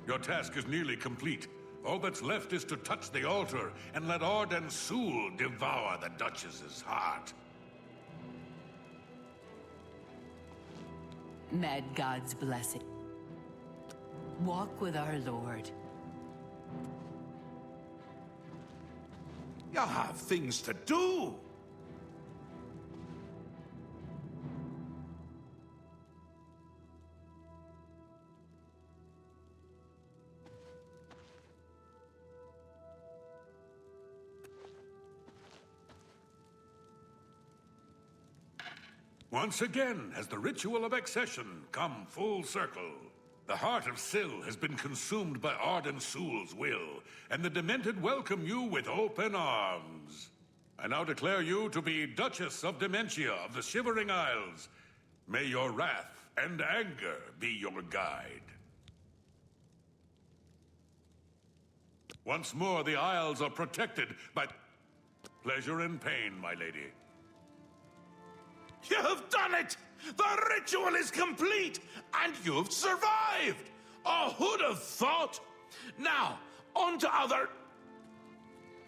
Your task is nearly complete. All that's left is to touch the altar and let Arden Sul devour the Duchess's heart. Mad God's blessing. Walk with our Lord. You have things to do. Once again has the ritual of accession come full circle. The heart of Syl has been consumed by Arden Sul's will, and the Demented welcome you with open arms. I now declare you to be Duchess of Dementia of the Shivering Isles. May your wrath and anger be your guide. Once more, the Isles are protected by pleasure and pain, my lady. You have done it! The ritual is complete, and you've survived! Oh, who'd have thought? Now, on to other...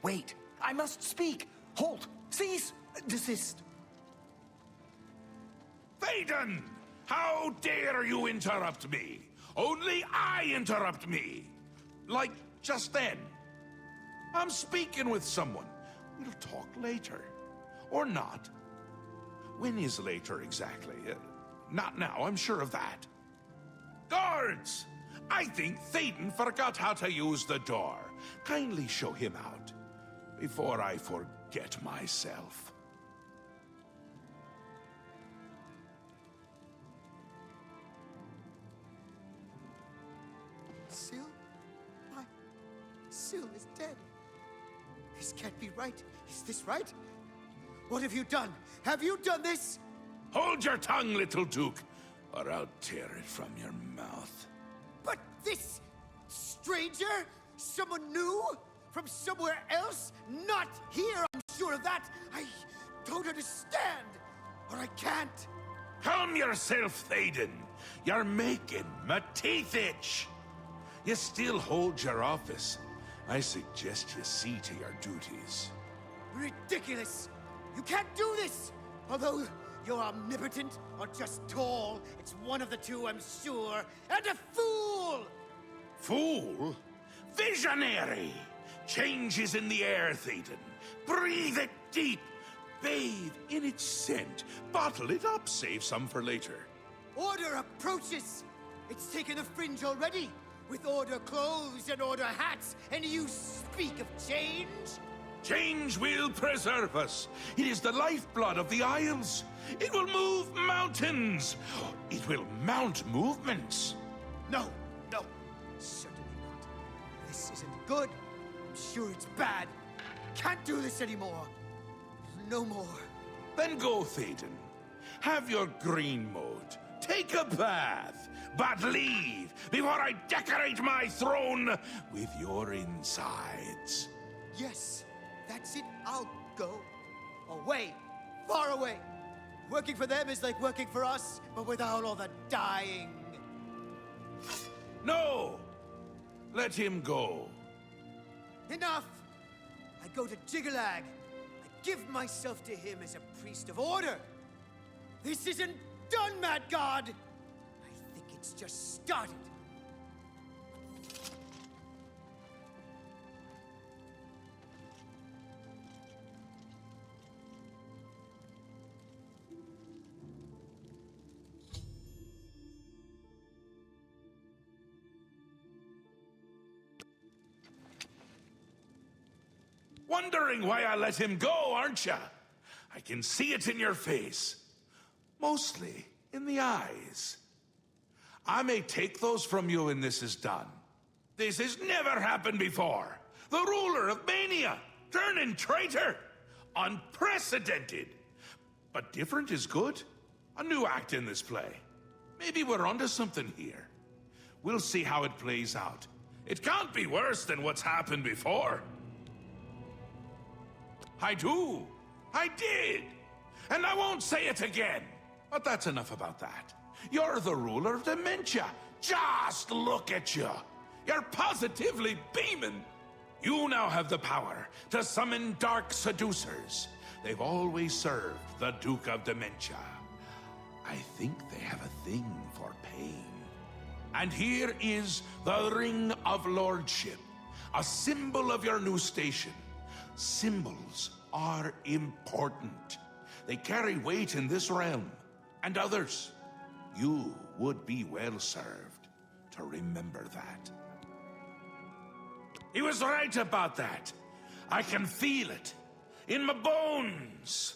Wait, I must speak! Halt! Cease! Desist! Thaden! How dare you interrupt me? Only I interrupt me! Like just then. I'm speaking with someone. We'll talk later. Or not. When is later exactly? Not now, I'm sure of that. Guards! I think Thaden forgot how to use the door. Kindly show him out, before I forget myself. Syl? Syl is dead. This can't be right. Is this right? What have you done? Have you done this? Hold your tongue, little Duke, or I'll tear it from your mouth. But this stranger? Someone new? From somewhere else? Not here, I'm sure of that. I don't understand. Or I can't. Calm yourself, Thaden. You're making my teeth itch. You still hold your office. I suggest you see to your duties. Ridiculous! You can't do this! Although you're omnipotent or just tall, it's one of the two, I'm sure. And a fool! Fool? Visionary! Change is in the air, Thaden. Breathe it deep. Bathe in its scent. Bottle it up, save some for later. Order approaches! It's taken a fringe already, with Order clothes and Order hats, and you speak of change? Change will preserve us. It is the lifeblood of the Isles. It will move mountains. It will mount movements. No, certainly not. This isn't good. I'm sure it's bad. Can't do this anymore. No more. Then go, Thaden. Have your green mode. Take a bath. But leave before I decorate my throne with your insides. Yes, that's it. I'll go. Away. Far away. Working for them is like working for us, but without all the dying. No! Let him go. Enough! I go to Jiggalag. I give myself to him as a priest of order. This isn't done, Mad God! I think it's just started. Wondering why I let him go, aren't ya? I can see it in your face. Mostly in the eyes. I may take those from you when this is done. This has never happened before. The ruler of Mania, turning traitor. Unprecedented. But different is good. A new act in this play. Maybe we're onto something here. We'll see how it plays out. It can't be worse than what's happened before. I do. I did. And I won't say it again. But that's enough about that. You're the ruler of Dementia. Just look at you. You're positively beaming! You now have the power to summon dark seducers. They've always served the Duke of Dementia. I think they have a thing for pain. And here is the Ring of Lordship, a symbol of your new station. Symbols are important. They carry weight in this realm, and others. You would be well served to remember that. He was right about that. I can feel it. In my bones.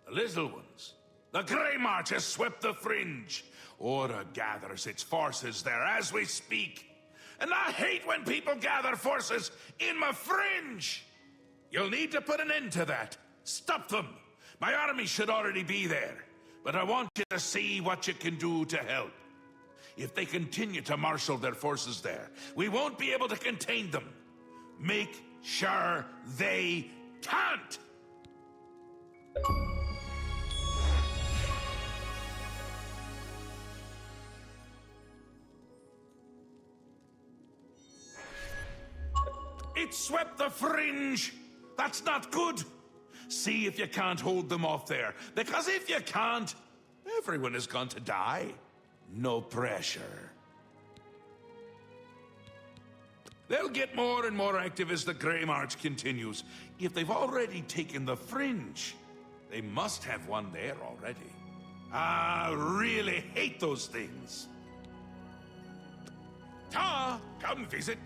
The little ones. The Grey March has swept the fringe. Order gathers its forces there as we speak. And I hate when people gather forces in my fringe. You'll need to put an end to that. Stop them. My army should already be there. But I want you to see what you can do to help. If they continue to marshal their forces there, we won't be able to contain them. Make sure they can't! It swept the fringe! That's not good! See if you can't hold them off there, because if you can't, everyone is going to die. No pressure. They'll get more and more active as the Grey March continues. If they've already taken the fringe, they must have one there already. I really hate those things. Ta, come visit.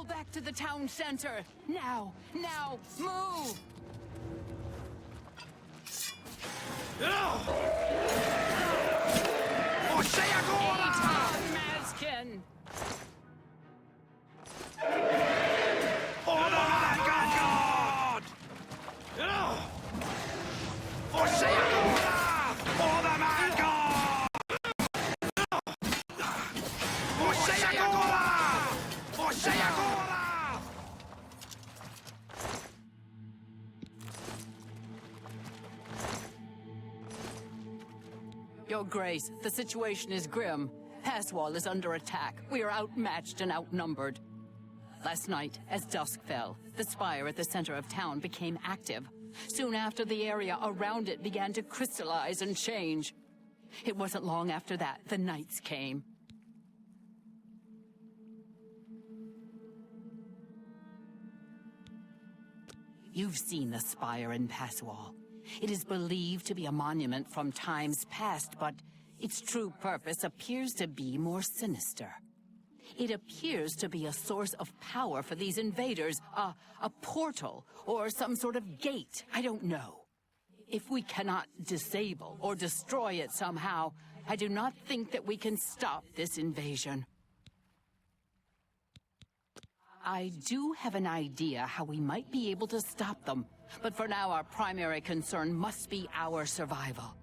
Back to the town center. Now, move! Mazkin! Your Grace, the situation is grim. Passwall is under attack. We are outmatched and outnumbered. Last night, as dusk fell, the spire at the center of town became active. Soon after, the area around it began to crystallize and change. It wasn't long after that the knights came. You've seen the spire in Passwall. It is believed to be a monument from times past, but its true purpose appears to be more sinister. It appears to be a source of power for these invaders, a portal, or some sort of gate, I don't know. If we cannot disable or destroy it somehow, I do not think that we can stop this invasion. I do have an idea how we might be able to stop them, but for now our primary concern must be our survival.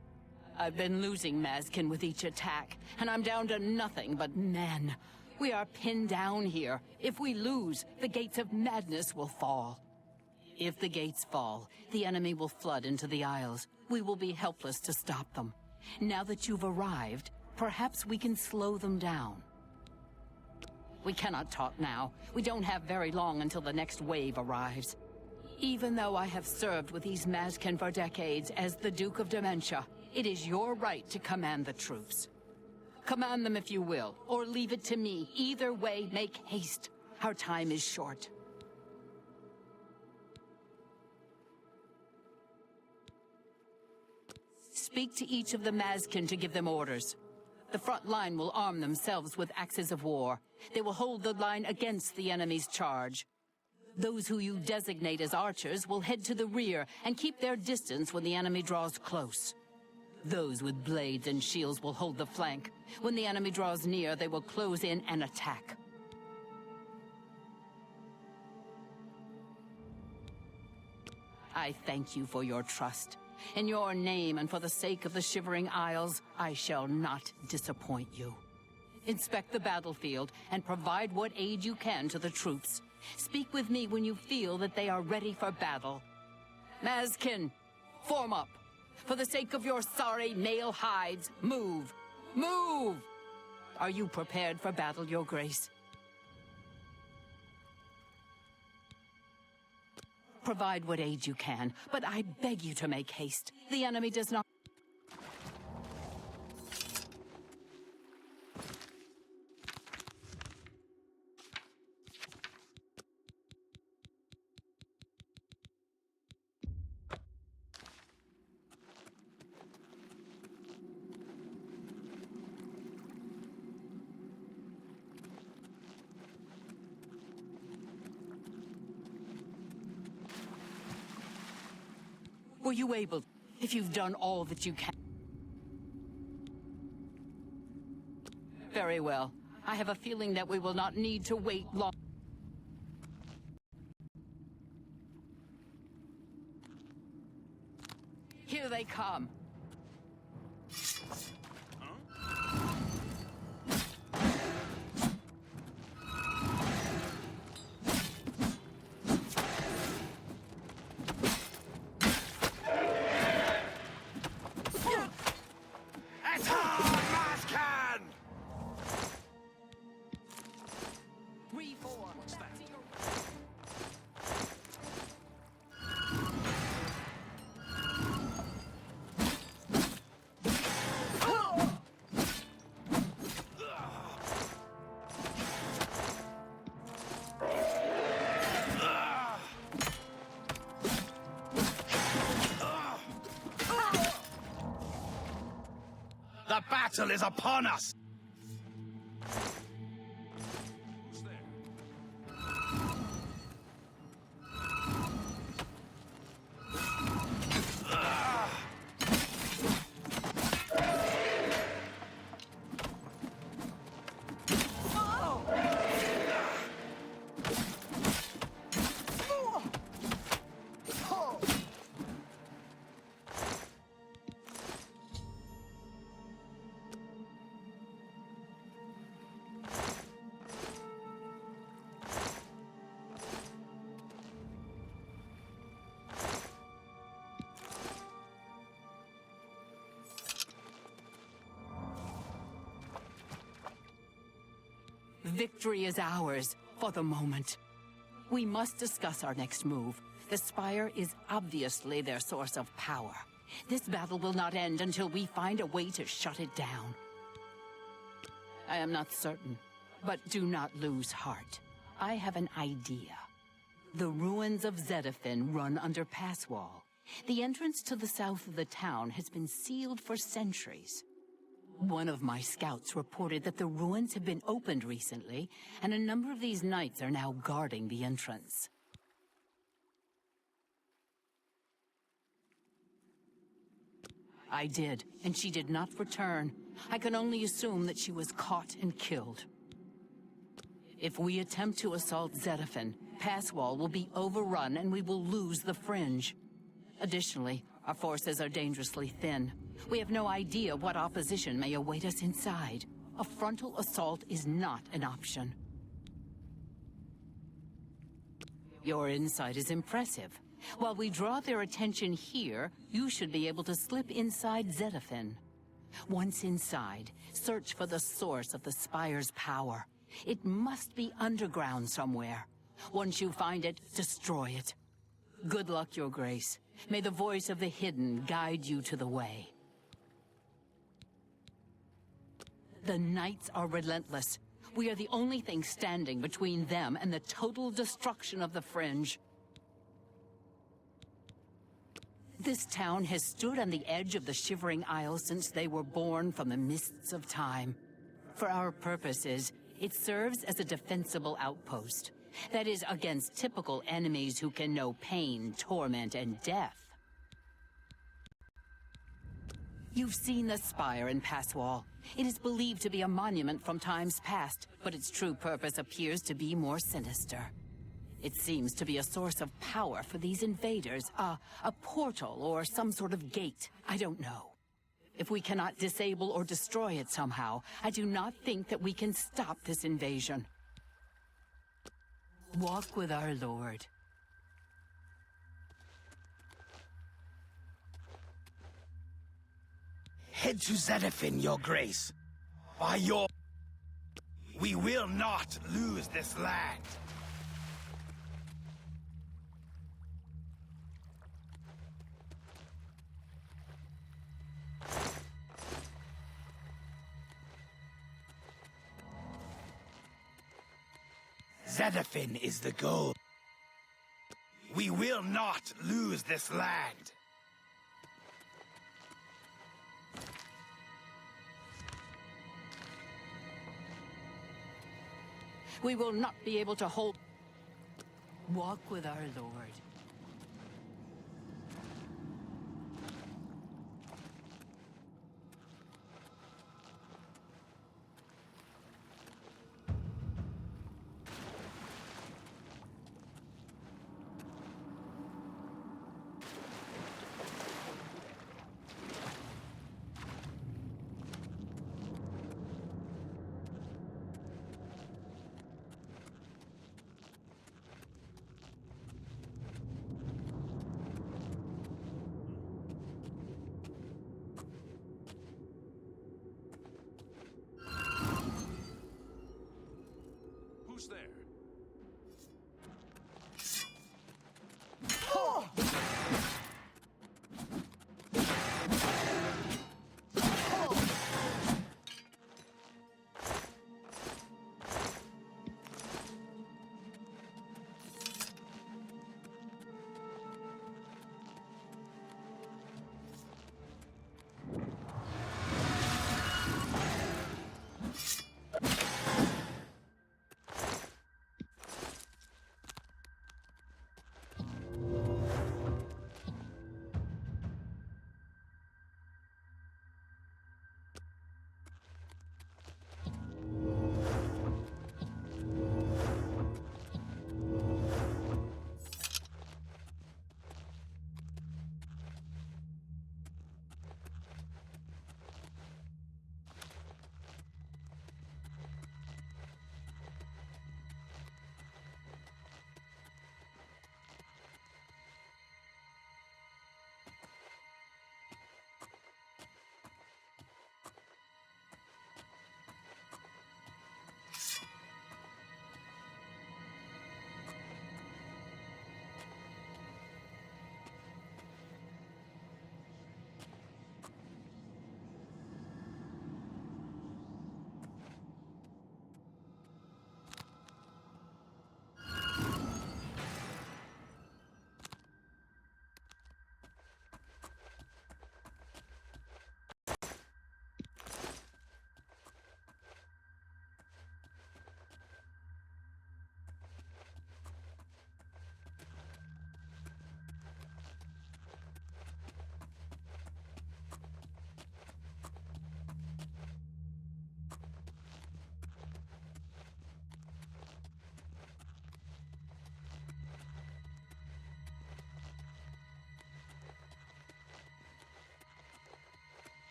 I've been losing Mazkin with each attack, and I'm down to nothing but men. We are pinned down here. If we lose, the gates of madness will fall. If the gates fall, the enemy will flood into the Isles. We will be helpless to stop them. Now that you've arrived, perhaps we can slow them down. We cannot talk now. We don't have very long until the next wave arrives. Even though I have served with these Mazkin for decades as the Duke of Dementia, it is your right to command the troops. Command them if you will, or leave it to me. Either way, make haste. Our time is short. Speak to each of the Mazkin to give them orders. The front line will arm themselves with axes of war. They will hold the line against the enemy's charge. Those who you designate as archers will head to the rear and keep their distance when the enemy draws close. Those with blades and shields will hold the flank. When the enemy draws near, they will close in and attack. I thank you for your trust. In your name and for the sake of the Shivering Isles, I shall not disappoint you. Inspect the battlefield and provide what aid you can to the troops. Speak with me when you feel that they are ready for battle. Mazkin, form up. For the sake of your sorry male hides, move! Move! Are you prepared for battle, Your Grace? Provide what aid you can, but I beg you to make haste. The enemy does not... Were you able, if you've done all that you can? Very well. I have a feeling that we will not need to wait long. Here they come. The battle is upon us! Victory is ours, for the moment. We must discuss our next move. The Spire is obviously their source of power. This battle will not end until we find a way to shut it down. I am not certain, but do not lose heart. I have an idea. The ruins of Zedafin run under Passwall. The entrance to the south of the town has been sealed for centuries. One of my scouts reported that the ruins have been opened recently, and a number of these knights are now guarding the entrance. I did, and she did not return. I can only assume that she was caught and killed. If we attempt to assault Zedafin, Passwall will be overrun and we will lose the Fringe. Additionally, our forces are dangerously thin. We have no idea what opposition may await us inside. A frontal assault is not an option. Your insight is impressive. While we draw their attention here, you should be able to slip inside Zedafin. Once inside, search for the source of the Spire's power. It must be underground somewhere. Once you find it, destroy it. Good luck, Your Grace. May the voice of the hidden guide you to the way. The Knights are relentless. We are the only thing standing between them and the total destruction of the Fringe. This town has stood on the edge of the Shivering Isle since they were born from the mists of time. For our purposes, it serves as a defensible outpost. That is, against typical enemies who can know pain, torment, and death. You've seen the spire in Passwall. It is believed to be a monument from times past, but its true purpose appears to be more sinister. It seems to be a source of power for these invaders, a portal or some sort of gate. I don't know. If we cannot disable or destroy it somehow, I do not think that we can stop this invasion. Walk with our Lord. Head to Zedafin, Your Grace. By your... We will not lose this land. Zedafin is the goal. We will not lose this land. We will not be able to hold... Walk with our Lord. Who's there?